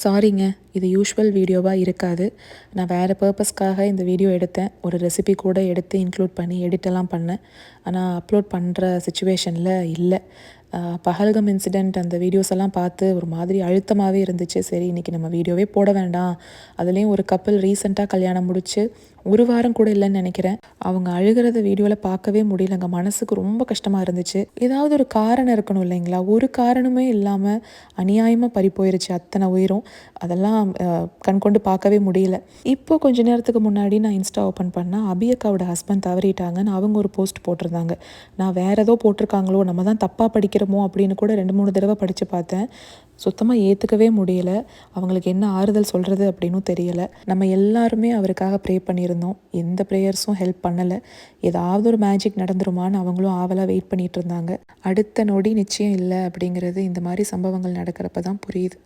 சாரிங்க. இது யூஷுவல் வீடியோவா இருக்காது. நான் வேறு பர்ப்பஸ்க்காக இந்த வீடியோ எடுத்தேன். ஒரு ரெசிபி கூட எடுத்து இன்க்ளூட் பண்ணி எடிட்டெல்லாம் பண்ணேன். ஆனா அப்லோட் பண்ணுற சிச்சுவேஷனில் இல்ல. பஹல்கம் இன்சிடென்ட் அந்த வீடியோஸ் எல்லாம் பார்த்து ஒரு மாதிரி அழுத்தமாகவே இருந்துச்சு. சரி இன்னைக்கு நம்ம வீடியோவே போட வேண்டாம். அதுலேயும் ஒரு கப்பிள் ரீசெண்டாக கல்யாணம் முடிச்சு 1 வாரம் கூட இல்லைன்னு நினைக்கிறேன். அவங்க அழுகிறத வீடியோவில் பார்க்கவே முடியலங்க. மனசுக்கு ரொம்ப கஷ்டமாக இருந்துச்சு. ஏதாவது ஒரு காரணம் இருக்கணும் இல்லைங்களா? ஒரு காரணமே இல்லாமல் அநியாயமாக பறி போயிருச்சு அத்தனை உயிரும். அதெல்லாம் கண்கொண்டு பார்க்கவே முடியல. இப்போ கொஞ்ச நேரத்துக்கு முன்னாடி நான் இன்ஸ்டா ஓப்பன் பண்ணால் அபியக்காவோட ஹஸ்பண்ட் தவறிட்டாங்கன்னு அவங்க ஒரு போஸ்ட் போட்டிருந்தாங்க. நான் வேற ஏதோ போட்டிருக்காங்களோ, நம்ம தான் தப்பாக படிக்கிறோமோ அப்படின்னு கூட 2-3 தடவை படித்து பார்த்தேன். சுத்தமாக ஏற்றுக்கவே முடியல. அவங்களுக்கு என்ன ஆறுதல் சொல்கிறது அப்படின்னும் தெரியலை. நம்ம எல்லாருமே அவருக்காக ப்ரே பண்ணியிருந்தோம். எந்த ப்ரேயர்ஸும் ஹெல்ப் பண்ணலை. ஏதாவது ஒரு மேஜிக் நடந்துருமான்னு அவங்களும் ஆவலாக வெயிட் பண்ணிகிட்டு இருந்தாங்க. அடுத்த நொடி நிச்சயம் இல்லை அப்படிங்கிறது இந்த மாதிரி சம்பவங்கள் நடக்கிறப்ப தான் புரியுது.